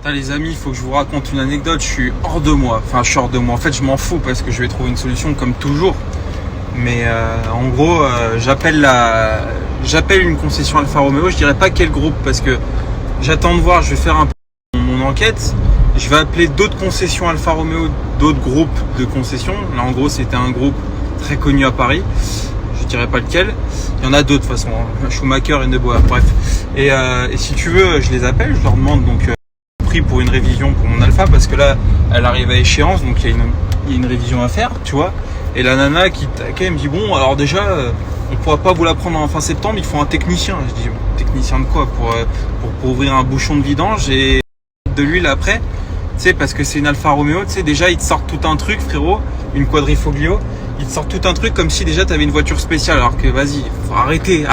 Putain, les amis, il faut que je vous raconte une anecdote. Je suis hors de moi. Enfin, je suis hors de moi. En fait, je m'en fous parce que je vais trouver une solution comme toujours. Mais en gros, j'appelle une concession Alfa Romeo. Je dirais pas quel groupe parce que j'attends de voir. Je vais faire un peu mon enquête. Je vais appeler d'autres concessions Alfa Romeo, d'autres groupes de concessions. Là, en gros, c'était un groupe très connu à Paris. Je dirais pas lequel. Il y en a d'autres de toute façon. Schumacher et Neuboer. Bref. Et si tu veux, je les appelle. Je leur demande donc pour une révision pour mon Alpha parce que là elle arrive à échéance, donc il y a une révision à faire, tu vois. Et la nana qui me dit bon, alors déjà on pourra pas vous la prendre en fin septembre, il faut un technicien. Je dis technicien de quoi? Pour ouvrir un bouchon de vidange et de l'huile après, tu sais, parce que c'est une Alfa Romeo, tu sais, déjà ils te sortent tout un truc, frérot, une quadrifoglio, ils te sortent tout un truc comme si déjà tu avais une voiture spéciale, alors que vas-y, faut arrêter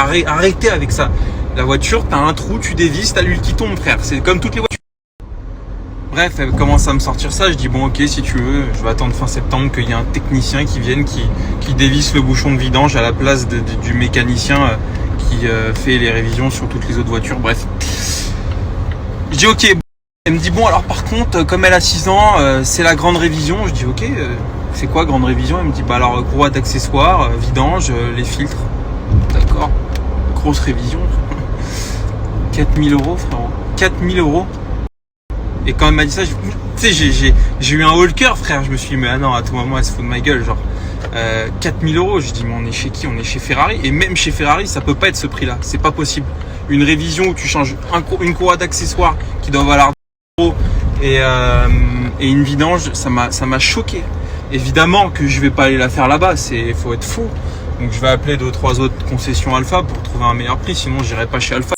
avec ça. La voiture, t'as un trou, tu dévisses, t'as l'huile qui tombe, frère, c'est comme toutes les voitures. Bref, elle commence à me sortir ça, je dis bon ok, si tu veux, je vais attendre fin septembre qu'il y ait un technicien qui vienne, qui dévisse le bouchon de vidange à la place du mécanicien qui fait les révisions sur toutes les autres voitures, bref. Je dis ok, elle me dit bon alors par contre, comme elle a 6 ans, c'est la grande révision, je dis ok, c'est quoi grande révision? Elle me dit bah alors courroie d'accessoires, vidange, les filtres, d'accord, grosse révision, 4000 € frérot, 4000 €. Et quand elle m'a dit ça, tu sais, j'ai eu un haut le cœur, frère. Je me suis dit, mais ah non, à tout moment, elle se fout de ma gueule. Genre, 4000 €. Je dis, mais on est chez qui? On est chez Ferrari. Et même chez Ferrari, ça peut pas être ce prix-là. C'est pas possible. Une révision où tu changes une courroie d'accessoires qui doit valoir 2 € et une vidange, ça m'a choqué. Évidemment que je vais pas aller la faire là-bas. Faut être fou. Donc, je vais appeler 2-3 autres concessions Alpha pour trouver un meilleur prix. Sinon, j'irai pas chez Alpha.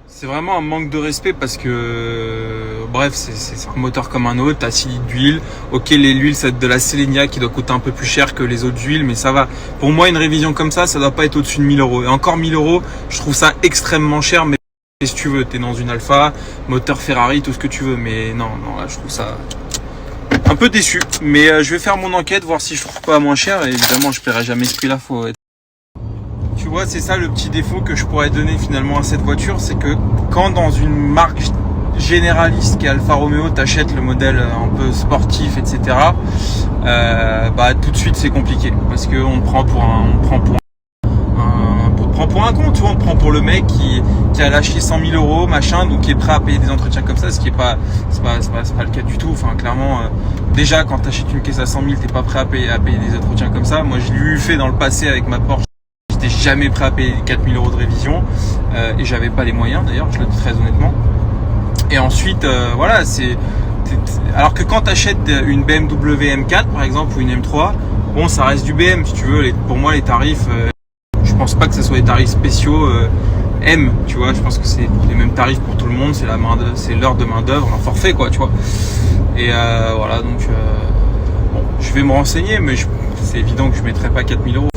C'est vraiment un manque de respect parce que, bref, c'est un moteur comme un autre, t'as 6 litres d'huile. Ok, l'huile, c'est de la Selenia qui doit coûter un peu plus cher que les autres huiles, mais ça va. Pour moi, une révision comme ça doit pas être au-dessus de 1000 €. Et encore 1000 €, je trouve ça extrêmement cher, mais si tu veux, t'es dans une Alpha, moteur Ferrari, tout ce que tu veux, mais non, là, je trouve ça un peu déçu. Mais je vais faire mon enquête, voir si je trouve pas moins cher, et évidemment, je paierai jamais ce prix-là, faut être. Tu vois, c'est ça le petit défaut que je pourrais donner finalement à cette voiture, c'est que quand dans une marque généraliste qui est Alfa Romeo, t'achètes le modèle un peu sportif, etc. Bah tout de suite c'est compliqué parce que on te prend pour un con, tu vois, on te prend pour le mec qui a lâché 100 000 € machin, donc qui est prêt à payer des entretiens comme ça, ce qui est pas le cas du tout. Enfin clairement, déjà quand t'achètes une caisse à 100 000, t'es pas prêt à payer des entretiens comme ça. Moi je l'ai eu fait dans le passé avec ma Porsche. J'étais jamais prêt à payer 4000 € de révision et j'avais pas les moyens d'ailleurs, je le dis très honnêtement. Et ensuite, voilà, alors que quand tu achètes une BMW M4 par exemple ou une M3, bon, ça reste du BM si tu veux. Pour moi, les tarifs, je pense pas que ce soit des tarifs spéciaux M, tu vois. Je pense que c'est les mêmes tarifs pour tout le monde, c'est l'heure de main d'œuvre, un forfait quoi, tu vois. Et voilà, donc bon, je vais me renseigner, mais c'est évident que je mettrai pas 4000 €.